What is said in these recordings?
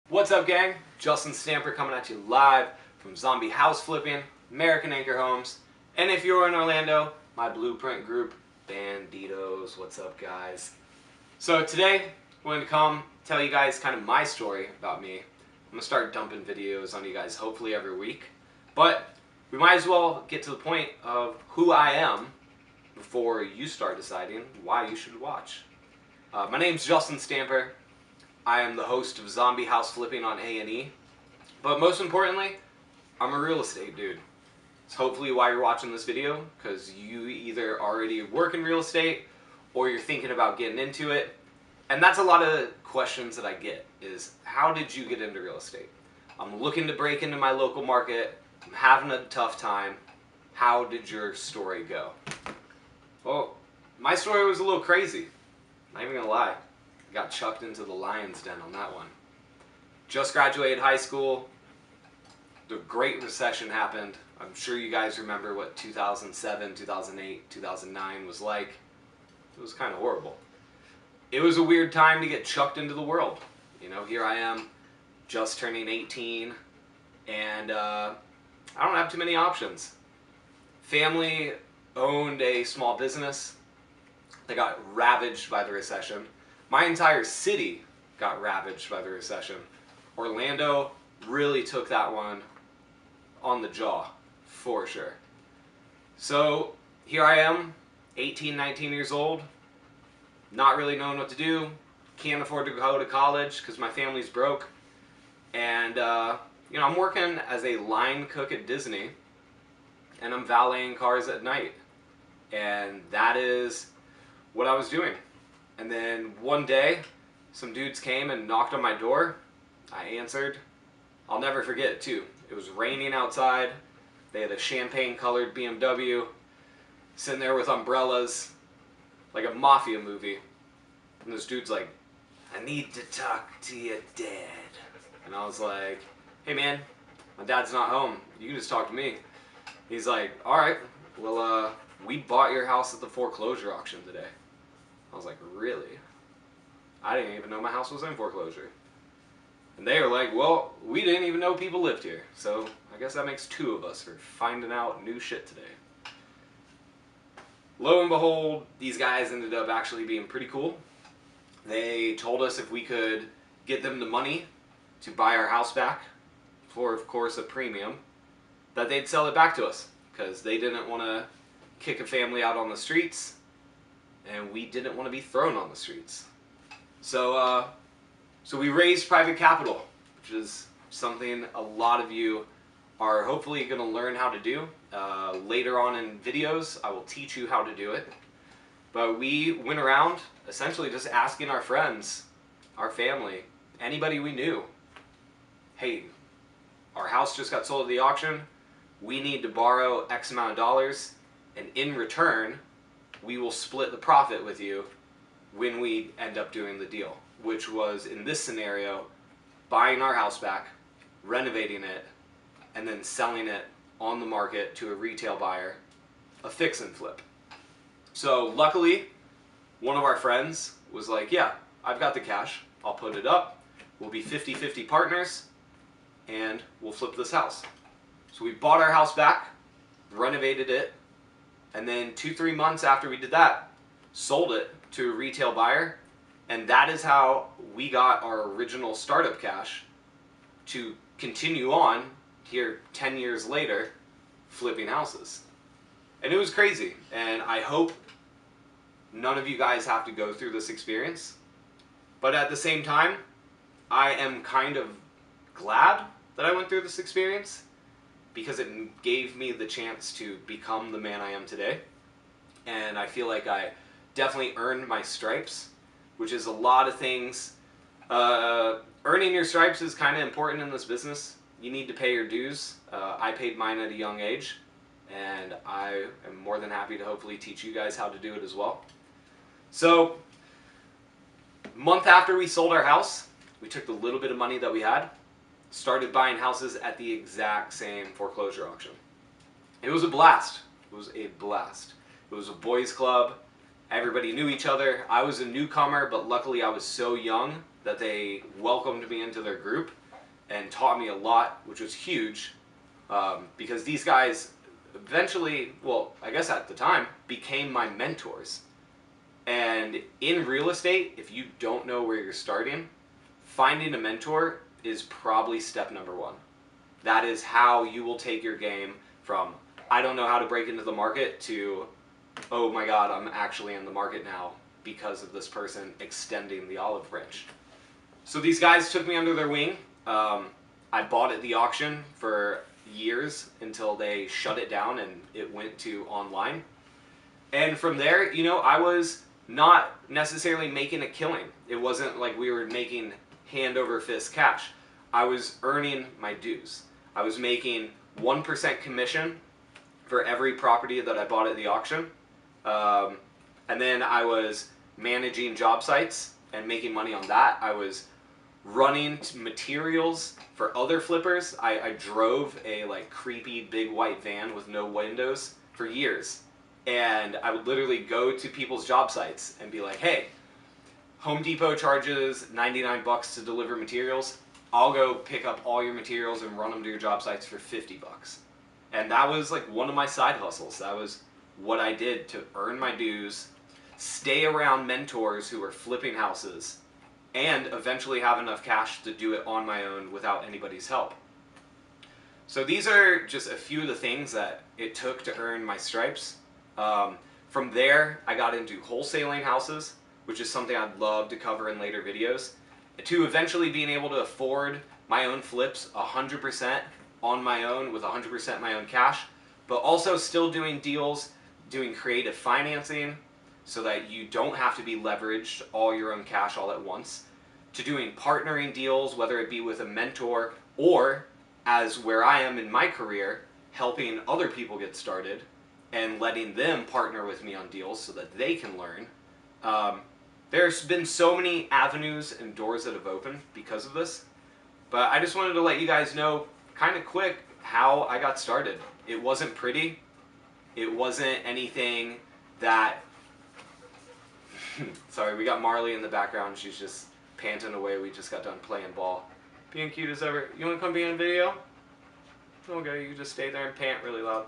What's up, gang? Justin Stamper coming at you live from Zombie House Flipping, American Anchor Homes, and if you're in Orlando, my Blueprint group, Banditos. What's up, guys? So today, I'm going to come tell you guys kind of my story about me. I'm going to start dumping videos on you guys hopefully every week, but we might as well get to the point of who I am before you start deciding why you should watch. My name's Justin Stamper. I am the host of Zombie House Flipping on A&E, but most importantly, I'm a real estate dude. It's hopefully why you're watching this video, because you either already work in real estate or you're thinking about getting into it. And that's a lot of questions that I get is, how did you get into real estate? I'm looking to break into my local market. I'm having a tough time. How did your story go? Well, my story was a little crazy. Not even gonna lie. Got chucked into the lion's den on that one. Just graduated high school. The Great Recession happened. I'm sure you guys remember what 2007, 2008, 2009 was like. It was kind of horrible. It was a weird time to get chucked into the world. You know, here I am, just turning 18, and I don't have too many options. Family owned a small business. They got ravaged by the recession. My entire city got ravaged by the recession. Orlando really took that one on the jaw, for sure. So here I am, 18, 19 years old, not really knowing what to do, can't afford to go to college because my family's broke, and you know, I'm working as a line cook at Disney, and I'm valeting cars at night, and that is what I was doing. And then one day, some dudes came and knocked on my door. I answered. I'll never forget it too. It was raining outside. They had a champagne-colored BMW, sitting there with umbrellas, like a mafia movie. And this dude's like, "I need to talk to your dad." And I was like, "Hey man, my dad's not home. You can just talk to me." He's like, "All right, well, we bought your house at the foreclosure auction today." I was like, "Really?" I didn't even know my house was in foreclosure. And they were like, "Well, we didn't even know people lived here. So I guess that makes two of us for finding out new shit today." Lo and behold, these guys ended up actually being pretty cool. They told us if we could get them the money to buy our house back, for of course a premium, that they'd sell it back to us. Because they didn't want to kick a family out on the streets, and we didn't want to be thrown on the streets. So we raised private capital, which is something a lot of you are hopefully going to learn how to do. Later on in videos, I will teach you how to do it. But we went around essentially just asking our friends, our family, anybody we knew, "Hey, our house just got sold at the auction. We need to borrow X amount of dollars, and in return, we will split the profit with you when we end up doing the deal," which was, in this scenario, buying our house back, renovating it, and then selling it on the market to a retail buyer, a fix and flip. So luckily, one of our friends was like, "Yeah, I've got the cash, I'll put it up, we'll be 50-50 partners, and we'll flip this house." So we bought our house back, renovated it, and then 2-3 months after we did that, sold it to a retail buyer, and that is how we got our original startup cash to continue on here 10 years later, flipping houses. And it was crazy, and I hope none of you guys have to go through this experience, but at the same time, I am kind of glad that I went through this experience, because it gave me the chance to become the man I am today. And I feel like I definitely earned my stripes, which is a lot of things. Earning your stripes is kind of important in this business. You need to pay your dues. I paid mine at a young age, and I am more than happy to hopefully teach you guys how to do it as well. So, a month after we sold our house, we took the little bit of money that we had, started buying houses at the exact same foreclosure auction. It was a blast. It was a blast. It was a boys club. Everybody knew each other. I was a newcomer, but luckily I was so young that they welcomed me into their group and taught me a lot, which was huge, because these guys eventually, well, I guess at the time, became my mentors. And in real estate, if you don't know where you're starting, finding a mentor is probably step number one. That is how you will take your game from, I don't know how to break into the market, to, oh my God, I'm actually in the market now because of this person extending the olive branch. So these guys took me under their wing. I bought at the auction for years until they shut it down and it went to online. And from there, you know, I was not necessarily making a killing. It wasn't like we were making hand over fist cash. I was earning my dues. I was making 1% commission for every property that I bought at the auction. And then I was managing job sites and making money on that. I was running materials for other flippers. I drove a like creepy big white van with no windows for years. And I would literally go to people's job sites and be like, hey, Home Depot charges 99 bucks to deliver materials. I'll go pick up all your materials and run them to your job sites for 50 bucks. And that was like one of my side hustles. That was what I did to earn my dues, stay around mentors who were flipping houses, and eventually have enough cash to do it on my own without anybody's help. So these are just a few of the things that it took to earn my stripes. From there, I got into wholesaling houses, which is something I'd love to cover in later videos, to eventually being able to afford my own flips 100% on my own with 100% my own cash, but also still doing deals, doing creative financing so that you don't have to be leveraged all your own cash all at once, to doing partnering deals, whether it be with a mentor or, as where I am in my career, helping other people get started and letting them partner with me on deals so that they can learn. There's been so many avenues and doors that have opened because of this, but I just wanted to let you guys know kind of quick how I got started. It wasn't pretty. It wasn't anything that... Sorry, we got Marley in the background. She's just panting away. We just got done playing ball. Being cute as ever. You want to come be in a video? Okay, you just stay there and pant really loud.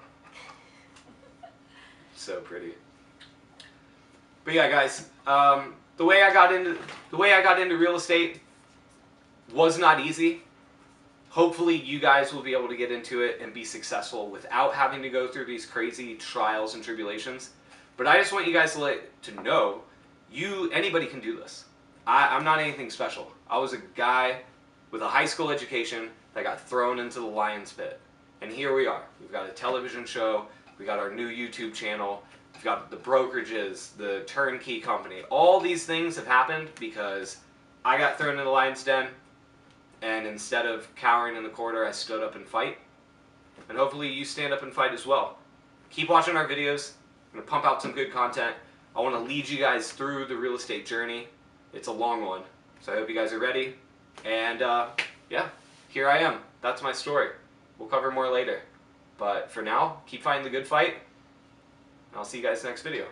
So pretty. But yeah, guys, the way I got into real estate was not easy. Hopefully you guys will be able to get into it and be successful without having to go through these crazy trials and tribulations. But I just want you guys to know, anybody can do this. I'm not anything special. I was a guy with a high school education that got thrown into the lion's pit. And here we are. We've got a television show. We got our new YouTube channel. We've got the brokerages, the turnkey company. All these things have happened because I got thrown in the lion's den, and instead of cowering in the corner, I stood up and fight. And hopefully you stand up and fight as well. Keep watching our videos. I'm going to pump out some good content. I want to lead you guys through the real estate journey. It's a long one. So I hope you guys are ready. And yeah, here I am. That's my story. We'll cover more later. But for now, keep fighting the good fight. And I'll see you guys next video.